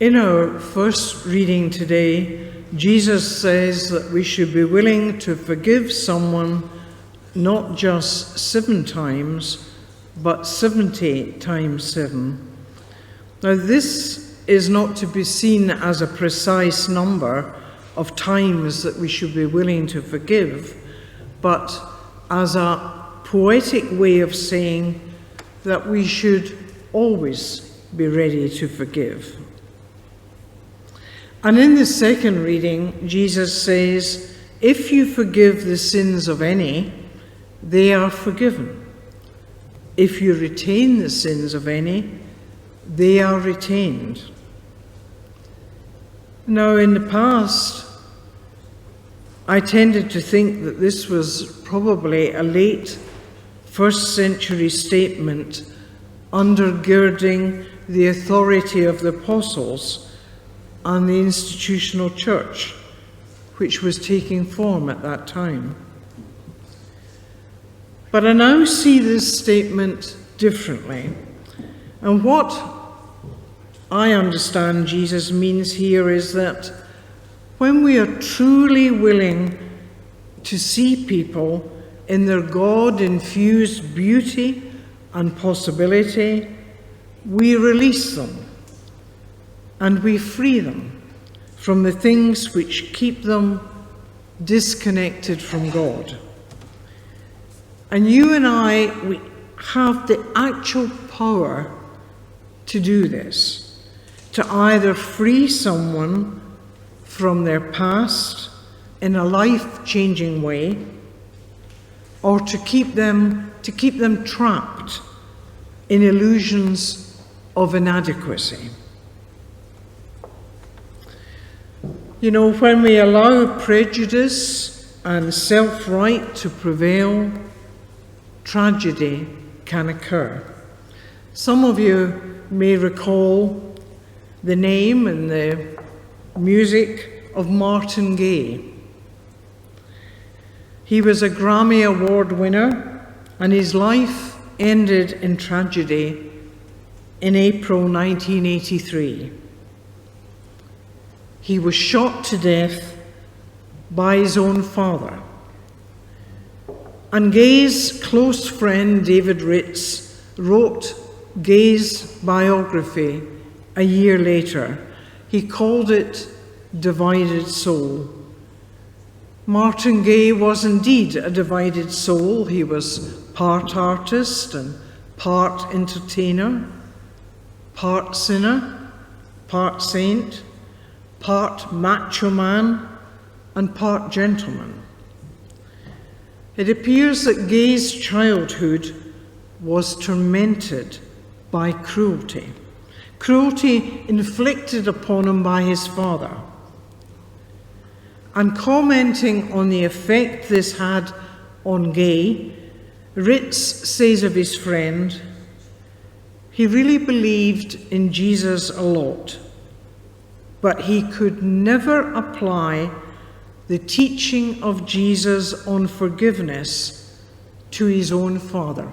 In our first reading today, Jesus says that we should be willing to forgive someone not just 7 times, but 70 times 7. Now, this is not to be seen as a precise number of times that we should be willing to forgive, but as a poetic way of saying that we should always be ready to forgive. And in the second reading, Jesus says, if you forgive the sins of any, they are forgiven. If you retain the sins of any, they are retained. Now, in the past, I tended to think that this was probably a late first century statement undergirding the authority of the apostles and the institutional church, which was taking form at that time. But I now see this statement differently. And what I understand Jesus means here is that when we are truly willing to see people in their God-infused beauty and possibility, we release them and we free them from the things which keep them disconnected from God. And you and I, we have the actual power to do this, to either free someone from their past in a life-changing way, or to keep them trapped in illusions of inadequacy. You know, when we allow prejudice and self-right to prevail, tragedy can occur. Some of you may recall the name and the music of Martin Gaye. He was a Grammy Award winner, and his life ended in tragedy in April 1983. He was shot to death by his own father. And Gaye's close friend David Ritz wrote Gaye's biography a year later. He called it Divided Soul. Martin Gaye was indeed a divided soul. He was part artist and part entertainer, part sinner, part saint, part macho man, and part gentleman. It appears that Gaye's childhood was tormented by cruelty inflicted upon him by his father. And commenting on the effect this had on Gaye, Ritz says of his friend, he really believed in Jesus a lot, but he could never apply the teaching of Jesus on forgiveness to his own father.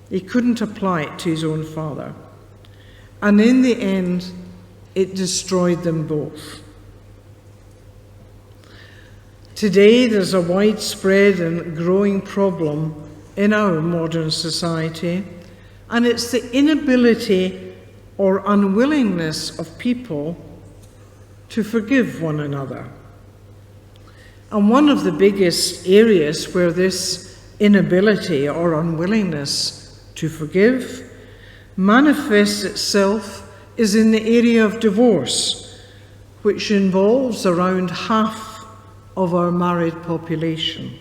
He couldn't apply it to his own father. And in the end, it destroyed them both. Today, there's a widespread and growing problem in our modern society, and it's the inability or unwillingness of people to forgive one another. And one of the biggest areas where this inability or unwillingness to forgive manifests itself is in the area of divorce, which involves around half of our married population.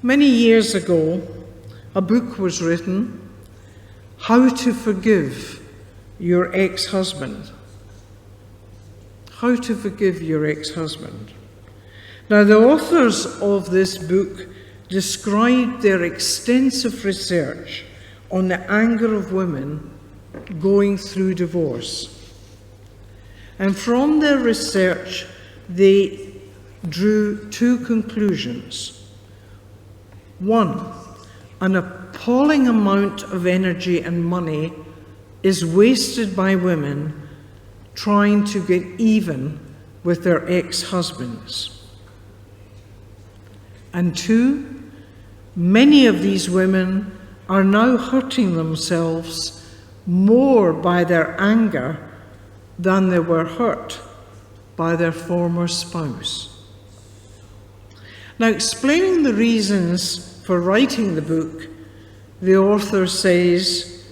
Many years ago, a book was written, How to Forgive Your Ex-Husband. How to Forgive Your Ex-Husband. Now, the authors of this book described their extensive research on the anger of women going through divorce. And from their research, they drew 2 conclusions. One, an appalling amount of energy and money is wasted by women trying to get even with their ex-husbands. And 2, many of these women are now hurting themselves more by their anger than they were hurt by their former spouse. Now, explaining the reasons for writing the book, the author says,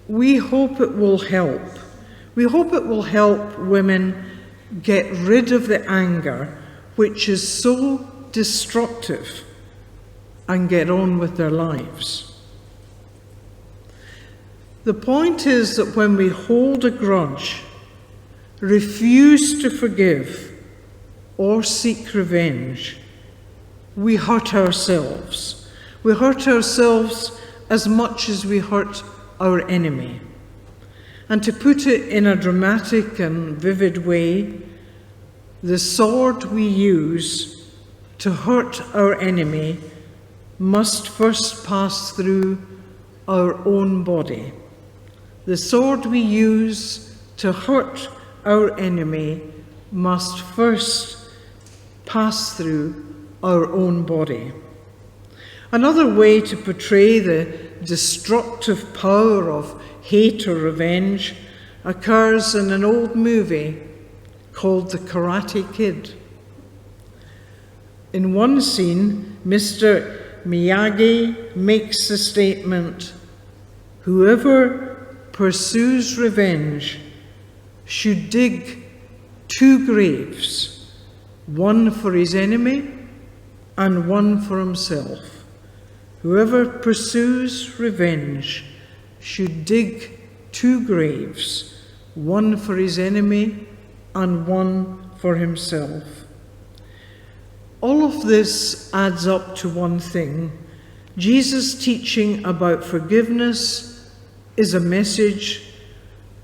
we hope it will help. We hope it will help women get rid of the anger which is so destructive and get on with their lives. The point is that when we hold a grudge, refuse to forgive, or seek revenge, we hurt ourselves. We hurt ourselves as much as we hurt our enemy. And to put it in a dramatic and vivid way, the sword we use to hurt our enemy must first pass through our own body. The sword we use to hurt our enemy must first pass through our own body. Another way to portray the destructive power of hate or revenge occurs in an old movie called The Karate Kid. In one scene, Mr. Miyagi makes the statement, "Whoever pursues revenge should dig 2 graves, one for his enemy and one for himself. Whoever pursues revenge should dig 2 graves, one for his enemy and one for himself." All of this adds up to one thing. Jesus' teaching about forgiveness is a message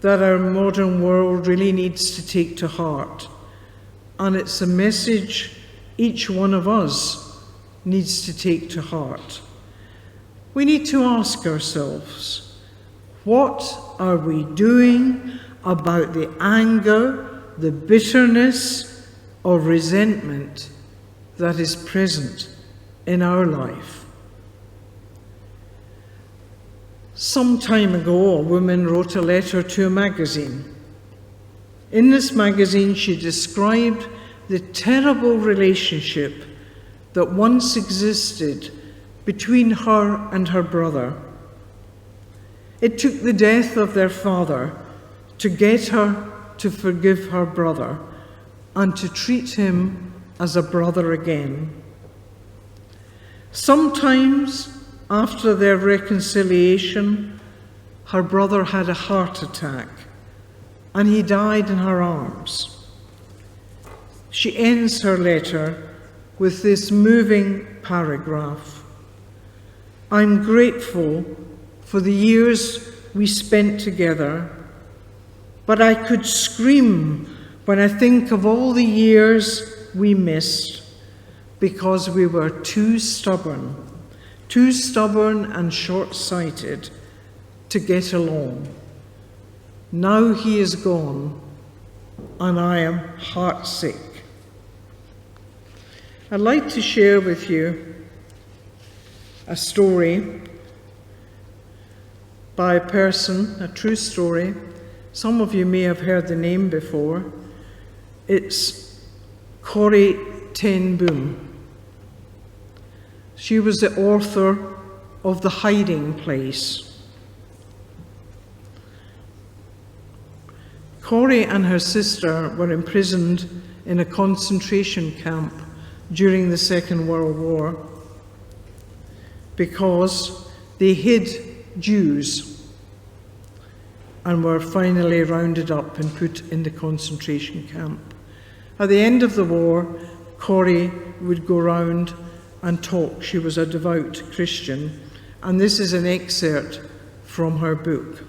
that our modern world really needs to take to heart. And it's a message each one of us needs to take to heart. We need to ask ourselves, what are we doing about the anger, the bitterness, or resentment that is present in our life? Some time ago, a woman wrote a letter to a magazine. In this magazine, she described the terrible relationship that once existed between her and her brother. It took the death of their father to get her to forgive her brother and to treat him as a brother again. Sometimes, after their reconciliation, her brother had a heart attack and he died in her arms. She ends her letter with this moving paragraph: "I'm grateful for the years we spent together, but I could scream when I think of all the years we missed because we were too stubborn and short-sighted to get along. Now he is gone, and I am heartsick." I'd like to share with you a story by a person, a true story. Some of you may have heard the name before. It's Corrie ten Boom. She was the author of The Hiding Place. Corrie and her sister were imprisoned in a concentration camp during the Second World War because they hid Jews and were finally rounded up and put in the concentration camp. At the end of the war, Corrie would go round and talk. She was a devout Christian, and this is an excerpt from her book.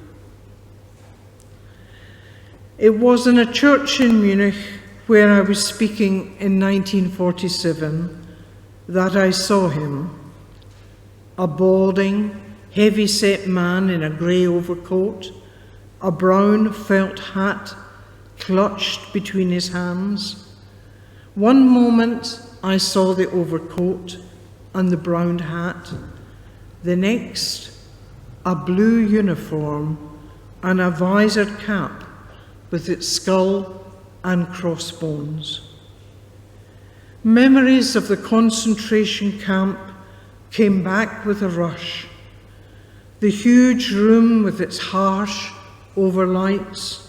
"It was in a church in Munich where I was speaking in 1947 that I saw him, a balding, heavy-set man in a grey overcoat, a brown felt hat clutched between his hands. One moment I saw the overcoat and the brown hat. The next, a blue uniform and a visored cap with its skull and crossbones. Memories of the concentration camp came back with a rush. The huge room with its harsh overlights,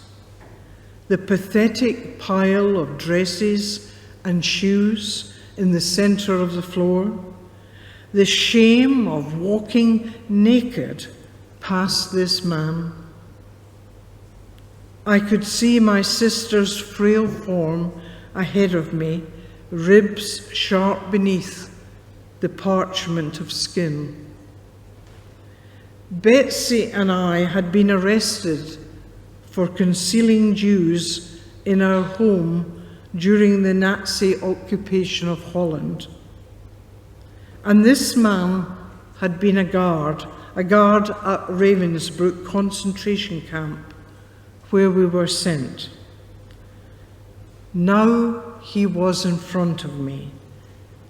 the pathetic pile of dresses and shoes in the center of the floor, the shame of walking naked past this man. I could see my sister's frail form ahead of me, ribs sharp beneath the parchment of skin. Betsy and I had been arrested for concealing Jews in our home during the Nazi occupation of Holland. And this man had been a guard at Ravensbrück concentration camp, where we were sent. Now he was in front of me,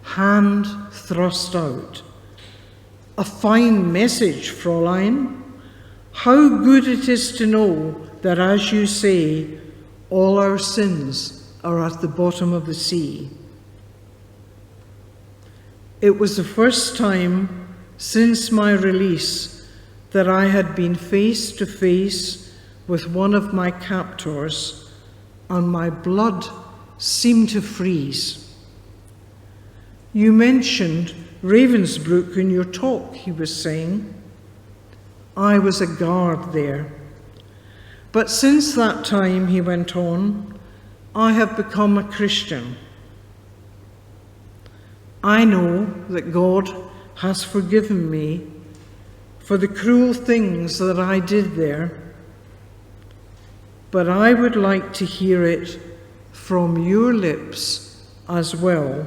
hand thrust out. A fine message, Fräulein. How good it is to know that, as you say, all our sins are at the bottom of the sea. It was the first time since my release that I had been face to face with one of my captors, and my blood seemed to freeze. You mentioned Ravensbrück in your talk, he was saying. I was a guard there. But since that time, he went on, I have become a Christian. I know that God has forgiven me for the cruel things that I did there, but I would like to hear it from your lips as well.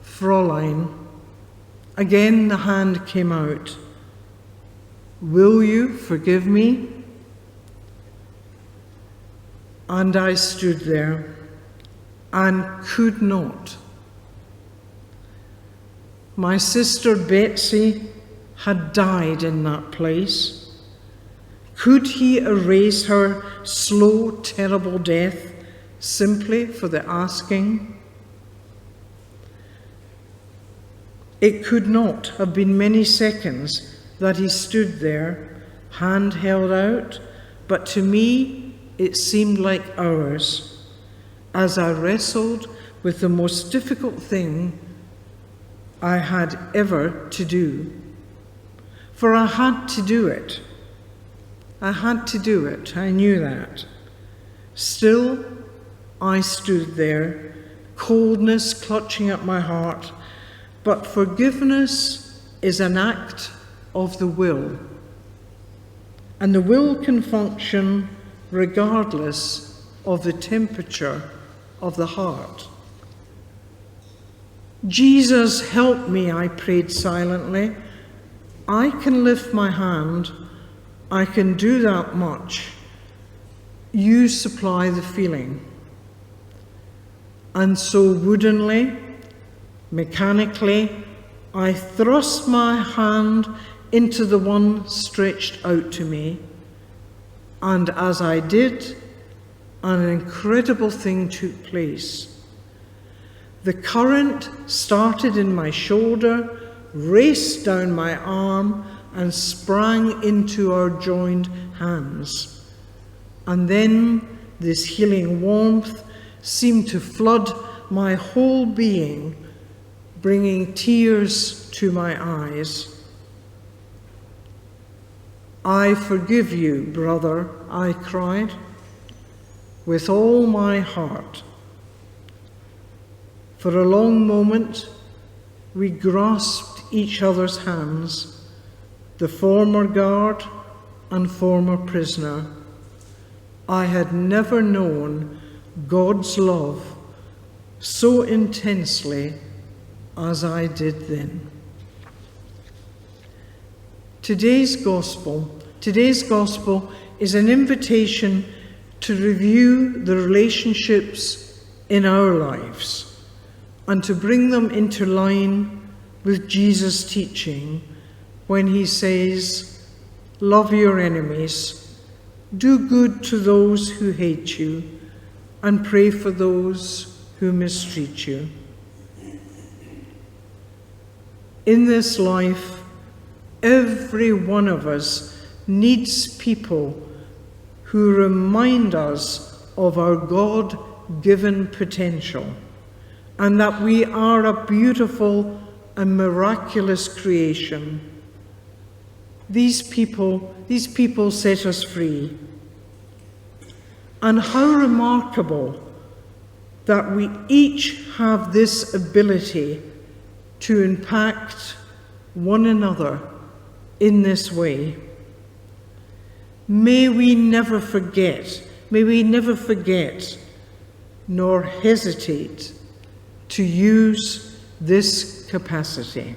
Fräulein, again the hand came out. Will you forgive me? And I stood there and could not. My sister Betsy had died in that place. Could he erase her slow, terrible death simply for the asking? It could not have been many seconds that he stood there, hand held out, but to me it seemed like hours, as I wrestled with the most difficult thing I had ever to do. For I had to do it. I had to do it, I knew that. Still, I stood there, coldness clutching at my heart, but forgiveness is an act of the will, and the will can function regardless of the temperature of the heart. Jesus, help me, I prayed silently. I can lift my hand. I can do that much. You supply the feeling. And so woodenly, mechanically, I thrust my hand into the one stretched out to me. And as I did, an incredible thing took place. The current started in my shoulder, raced down my arm, and sprang into our joined hands. And then this healing warmth seemed to flood my whole being, bringing tears to my eyes. I forgive you, brother, I cried, with all my heart. For a long moment, we grasped each other's hands, the former guard and former prisoner. I had never known God's love so intensely as I did then. Today's gospel is an invitation to review the relationships in our lives and to bring them into line with Jesus' teaching when he says, love your enemies, do good to those who hate you, and pray for those who mistreat you. In this life, every one of us needs people who remind us of our God-given potential and that we are a beautiful and miraculous creation. These people set us free. And how remarkable that we each have this ability to impact one another in this way. May we never forget, nor hesitate to use this capacity.